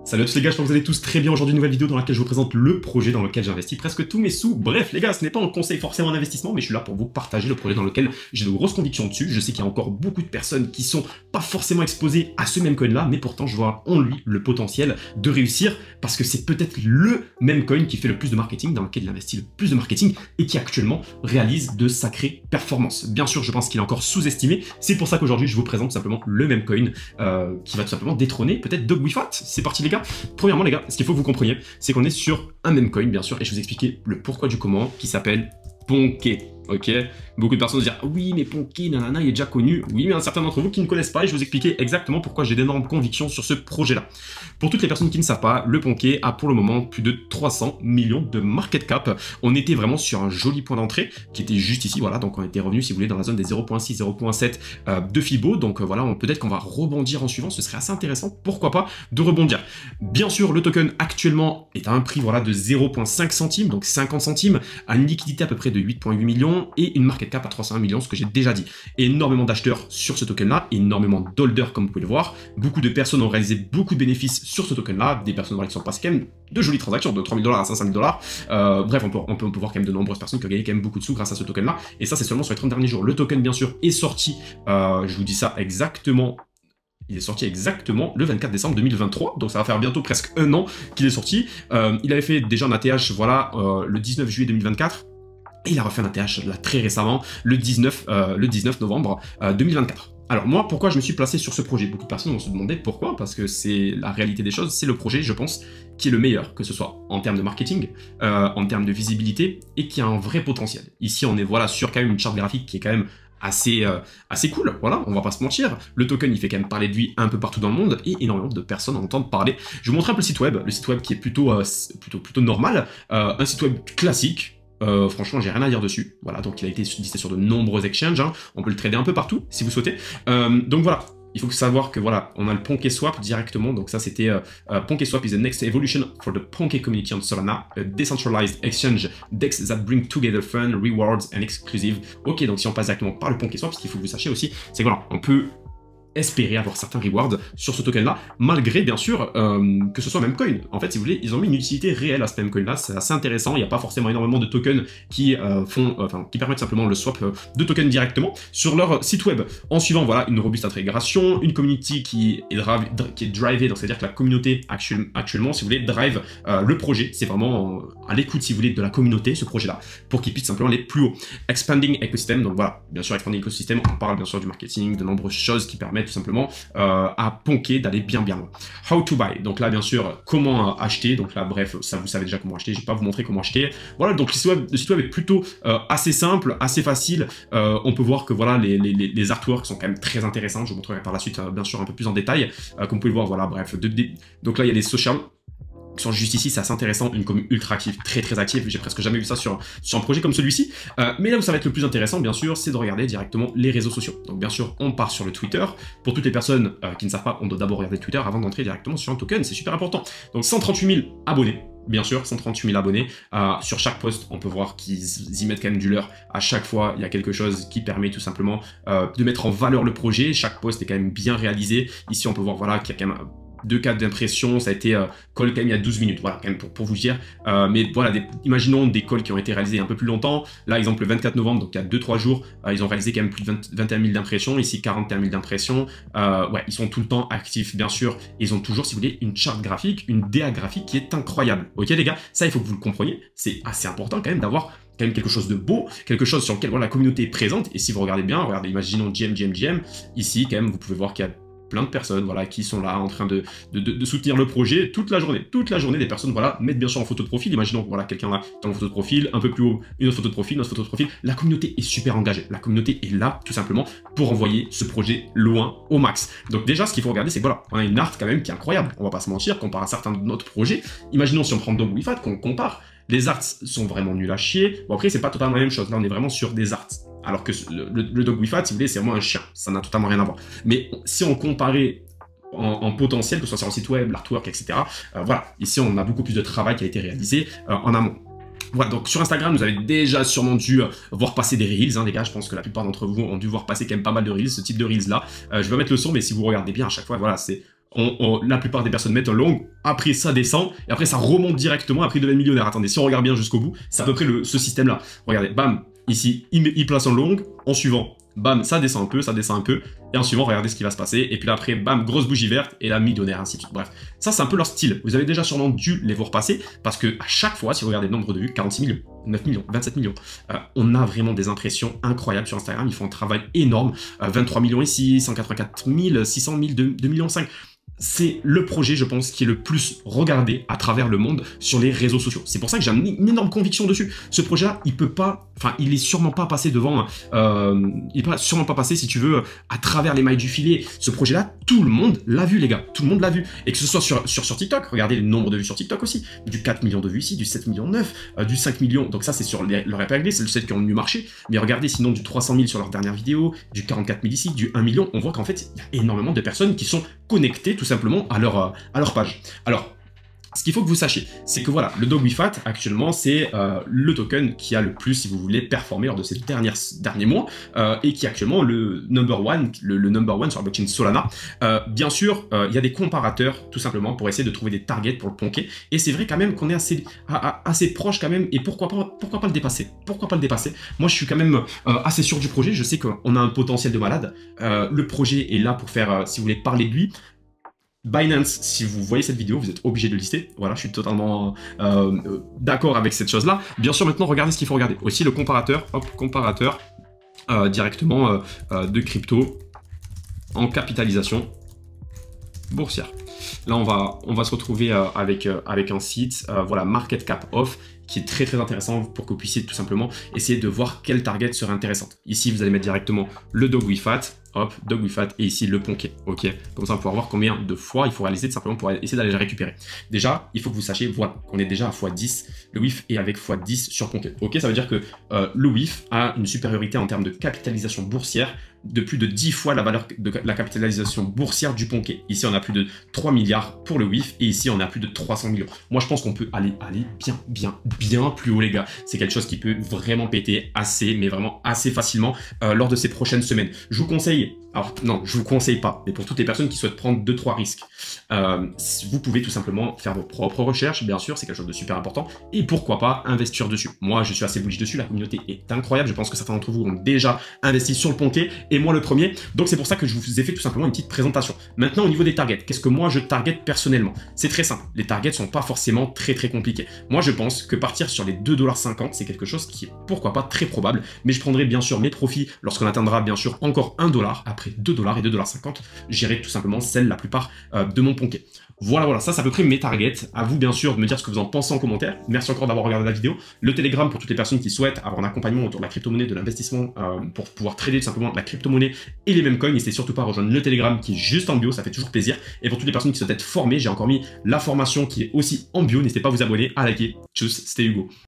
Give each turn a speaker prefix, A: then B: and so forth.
A: Salut à tous les gars, j'espère que vous allez tous très bien. Aujourd'hui, une nouvelle vidéo dans laquelle je vous présente le projet dans lequel j'investis presque tous mes sous. Bref les gars, ce n'est pas un conseil forcément d'investissement, mais je suis là pour vous partager le projet dans lequel j'ai de grosses convictions dessus. Je sais qu'il y a encore beaucoup de personnes qui sont pas forcément exposées à ce même coin là, mais pourtant je vois en lui le potentiel de réussir parce que c'est peut-être le même coin qui fait le plus de marketing, dans lequel il investit le plus de marketing et qui actuellement réalise de sacrées performances. Bien sûr, je pense qu'il est encore sous-estimé. C'est pour ça qu'aujourd'hui, je vous présente tout simplement le même coin qui va tout simplement détrôner peut-être Dogwifat. C'est parti les gars. Premièrement les gars, ce qu'il faut que vous compreniez, c'est qu'on est sur un même coin bien sûr, et je vais vous expliquer le pourquoi du comment, qui s'appelle Ponké. Ok, beaucoup de personnes vont dire oui mais Ponké, nanana, il est déjà connu. Oui, mais un certain d'entre vous qui ne connaissent pas, et je vais vous expliquer exactement pourquoi j'ai d'énormes convictions sur ce projet là. Pour toutes les personnes qui ne savent pas, le Ponké a pour le moment plus de 300 millions de market cap. On était vraiment sur un joli point d'entrée qui était juste ici, voilà, donc on était revenu si vous voulez dans la zone des 0.6, 0.7 de Fibo, donc voilà, peut-être qu'on va rebondir en suivant, ce serait assez intéressant, pourquoi pas, de rebondir. Bien sûr, le token actuellement est à un prix voilà, de 0.5 centimes, donc 50 centimes, à une liquidité à peu près de 8,8 millions, et une market cap à 301 millions, ce que j'ai déjà dit. Énormément d'acheteurs sur ce token-là, énormément d'holders comme vous pouvez le voir. Beaucoup de personnes ont réalisé beaucoup de bénéfices sur ce token-là, des personnes qui sont passées quand même de jolies transactions, de 3 000 $ à 500 000 $. Bref, on peut voir quand même de nombreuses personnes qui ont gagné quand même beaucoup de sous grâce à ce token-là, et ça c'est seulement sur les 30 derniers jours. Le token, bien sûr, est sorti, je vous dis ça exactement, il est sorti exactement le 24 décembre 2023, donc ça va faire bientôt presque un an qu'il est sorti. Il avait fait déjà un ATH, voilà, le 19 juillet 2024, et il a refait un ATH là très récemment, le 19 novembre 2024. Alors moi, pourquoi je me suis placé sur ce projet? Beaucoup de personnes vont se demander pourquoi, parce que c'est la réalité des choses, c'est le projet, je pense, qui est le meilleur, que ce soit en termes de marketing, en termes de visibilité, et qui a un vrai potentiel. Ici, on est voilà sur quand même une charte graphique qui est quand même assez cool, voilà, on va pas se mentir. Le token, il fait quand même parler de lui un peu partout dans le monde, et énormément de personnes en entendent parler. Je vous montre un peu le site web qui est plutôt normal, un site web classique. Franchement, j'ai rien à dire dessus. Voilà, donc il a été listé sur de nombreux exchanges. Hein. On peut le trader un peu partout si vous souhaitez. Donc voilà. Il faut savoir que voilà, on a le Ponké Swap directement, donc ça c'était Ponké Swap is the next evolution for the Ponké community on Solana, a decentralized exchange DEX that bring together fun, rewards and exclusive. Ok, donc si on passe directement par le Ponké Swap, ce qu'il faut que vous sachiez aussi, c'est que voilà, on peut espérer avoir certains rewards sur ce token là, malgré bien sûr que ce soit même coin. En fait, si vous voulez, ils ont mis une utilité réelle à ce même coin là, c'est assez intéressant. Il n'y a pas forcément énormément de tokens qui qui permettent simplement le swap de tokens directement sur leur site web. En suivant, voilà, une robuste intégration, une community qui est drivée, donc c'est-à-dire que la communauté actuellement, si vous voulez, drive le projet. C'est vraiment à l'écoute, si vous voulez, de la communauté, ce projet là, pour qu'il puisse simplement aller plus haut. Expanding ecosystem, donc voilà, bien sûr, expanding ecosystem, on parle bien sûr du marketing, de nombreuses choses qui permettent tout simplement à Ponké d'aller bien loin. How to buy, donc là bien sûr comment acheter, donc là bref ça vous savez déjà comment acheter, je vais pas vous montrer comment acheter. Voilà, donc le site web est plutôt assez simple, assez facile. On peut voir que voilà les artworks sont quand même très intéressants, je vous montrerai par la suite bien sûr un peu plus en détail, comme vous pouvez le voir. Voilà, bref, donc là il y a les socials qui sont juste ici, c'est assez intéressant, une commune ultra active, très active, j'ai presque jamais vu ça sur un projet comme celui-ci. Mais là où ça va être le plus intéressant, bien sûr, c'est de regarder directement les réseaux sociaux. Donc bien sûr, on part sur le Twitter. Pour toutes les personnes qui ne savent pas, on doit d'abord regarder Twitter avant d'entrer directement sur un token, c'est super important. Donc 138 000 abonnés. Bien sûr, 138 000 abonnés. Sur chaque post, on peut voir qu'ils y mettent quand même du leur. À chaque fois, il y a quelque chose qui permet tout simplement de mettre en valeur le projet. Chaque post est quand même bien réalisé. Ici, on peut voir voilà, qu'il y a quand même 2 cas d'impression, ça a été call quand même il y a 12 minutes, voilà, quand même pour vous dire. Mais voilà, imaginons des calls qui ont été réalisés un peu plus longtemps. Là, exemple, le 24 novembre, donc il y a 2-3 jours, ils ont réalisé quand même plus de 21 000 d'impressions, ici 41 000 d'impressions. Ouais, ils sont tout le temps actifs, bien sûr. Ils ont toujours, si vous voulez, une charte graphique, une DA graphique qui est incroyable. Ok les gars, ça il faut que vous le compreniez, c'est assez important quand même d'avoir quand même quelque chose de beau, quelque chose sur lequel voilà, la communauté est présente. Et si vous regardez bien, regardez, imaginons GM, ici quand même, vous pouvez voir qu'il y a plein de personnes voilà, qui sont là en train de soutenir le projet toute la journée, des personnes voilà, mettent bien sûr en photo de profil. Imaginons voilà, quelqu'un là dans une photo de profil, un peu plus haut, une autre photo de profil, une autre photo de profil. La communauté est super engagée, la communauté est là tout simplement pour envoyer ce projet loin au max. Donc déjà ce qu'il faut regarder c'est que voilà, on a une art quand même qui est incroyable, on va pas se mentir, comparé à certains de notre projet. Imaginons si on prend Dogwifat, qu'on compare, les arts sont vraiment nuls à chier. Bon après c'est pas totalement la même chose, là on est vraiment sur des arts. Alors que le Dogwifat, si vous voulez, c'est vraiment un chien. Ça n'a totalement rien à voir. Mais si on comparait en potentiel, que ce soit sur le site web, l'artwork, etc., voilà. Ici, on a beaucoup plus de travail qui a été réalisé en amont. Voilà, donc sur Instagram, vous avez déjà sûrement dû voir passer des Reels, hein, les gars. Je pense que la plupart d'entre vous ont dû voir passer quand même pas mal de Reels, ce type de Reels-là. Je vais mettre le son, mais si vous regardez bien à chaque fois, voilà, c'est la plupart des personnes mettent un long, après ça descend, et après ça remonte directement, après ils deviennent millionnaires. Attendez, si on regarde bien jusqu'au bout, c'est à peu près ce système-là. Regardez, bam, ici, il place un long, en suivant, bam, ça descend un peu, et en suivant, regardez ce qui va se passer, et puis là après, bam, grosse bougie verte, et là, millionnaire, ainsi de suite. Bref, ça c'est un peu leur style. Vous avez déjà sûrement dû les voir passer, parce que à chaque fois, si vous regardez le nombre de vues, 46 millions, 9 millions, 27 millions, on a vraiment des impressions incroyables sur Instagram, ils font un travail énorme, 23 millions ici, 184 000, 600 000, 2 millions 5. C'est le projet, je pense, qui est le plus regardé à travers le monde sur les réseaux sociaux. C'est pour ça que j'ai une énorme conviction dessus. Ce projet-là, il peut pas, enfin, il est sûrement pas passé devant, il est sûrement pas passé, si tu veux, à travers les mailles du filet. Ce projet-là, tout le monde l'a vu, les gars. Tout le monde l'a vu. Et que ce soit sur TikTok, regardez le nombre de vues sur TikTok aussi. Du 4 millions de vues ici, du 7 millions 9, du 5 millions. Donc ça, c'est sur leur épinglé, c'est celles qui ont le mieux marché. Mais regardez, sinon, du 300 000 sur leur dernière vidéo, du 44 000 ici, du 1 million. On voit qu'en fait, il y a énormément de personnes qui sont connectées, tout simplement, à leur page. Alors, ce qu'il faut que vous sachiez, c'est que voilà, le Dog-We-Fat, actuellement, c'est le token qui a le plus, si vous voulez, performé lors de ces derniers mois, et qui est actuellement le number one, le number one sur la blockchain Solana. Bien sûr, il y a des comparateurs, tout simplement, pour essayer de trouver des targets pour le ponker, et c'est vrai quand même qu'on est assez proche quand même, et pourquoi pas le dépasser? Pourquoi pas le dépasser? Moi, je suis quand même assez sûr du projet, je sais qu'on a un potentiel de malade. Le projet est là pour faire, si vous voulez, parler de lui. Binance, si vous voyez cette vidéo, vous êtes obligé de le lister. Voilà, je suis totalement d'accord avec cette chose-là. Bien sûr, maintenant, regardez ce qu'il faut regarder. Aussi, le comparateur, hop, comparateur directement de crypto en capitalisation boursière. Là, on va se retrouver avec un site, voilà, Market Cap Off, qui est très très intéressant pour que vous puissiez tout simplement essayer de voir quelle target serait intéressante. Ici, vous allez mettre directement le Dog-We-Fat, hop, Dog-We-Fat, et ici le ponké, ok. Comme ça, on va pouvoir voir combien de fois il faut réaliser tout simplement pour essayer d'aller les récupérer. Déjà, il faut que vous sachiez, voilà, qu'on est déjà à x10, le WIF est avec x10 sur ponké, ok. Ça veut dire que le WIF a une supériorité en termes de capitalisation boursière de plus de 10 fois la valeur de la capitalisation boursière du ponké. Ici, on a plus de 3 milliards pour le WIF, et ici, on a plus de 300 millions. Moi, je pense qu'on peut aller bien plus haut, les gars. C'est quelque chose qui peut vraiment péter mais vraiment assez facilement lors de ces prochaines semaines. Je vous conseille, alors non, je vous conseille pas, mais pour toutes les personnes qui souhaitent prendre 2-3 risques, vous pouvez tout simplement faire vos propres recherches, bien sûr, c'est quelque chose de super important, et pourquoi pas investir dessus. Moi, je suis assez bullish dessus, la communauté est incroyable, je pense que certains d'entre vous ont déjà investi sur le ponké, et moi le premier, donc c'est pour ça que je vous ai fait tout simplement une petite présentation. Maintenant, au niveau des targets, qu'est-ce que moi je target personnellement? C'est très simple, les targets sont pas forcément très compliqués. Moi, je pense que partir sur les 2,50 $, c'est quelque chose qui est pourquoi pas très probable, mais je prendrai bien sûr mes profits lorsqu'on atteindra bien sûr encore 1 $, après 2 $ et 2,50 $, j'irai tout simplement celle la plupart de mon ponké. Voilà, ça c'est à peu près mes targets. À vous bien sûr de me dire ce que vous en pensez en commentaire. Merci encore d'avoir regardé la vidéo. Le Telegram pour toutes les personnes qui souhaitent avoir un accompagnement autour de la crypto-monnaie, de l'investissement pour pouvoir trader tout simplement la crypto-monnaie et les mêmes coins. N'hésitez surtout pas à rejoindre le Telegram qui est juste en bio, ça fait toujours plaisir. Et pour toutes les personnes qui souhaitent être formées, j'ai encore mis la formation qui est aussi en bio. N'hésitez pas à vous abonner, à liker. Tchuss, c'était Hugo.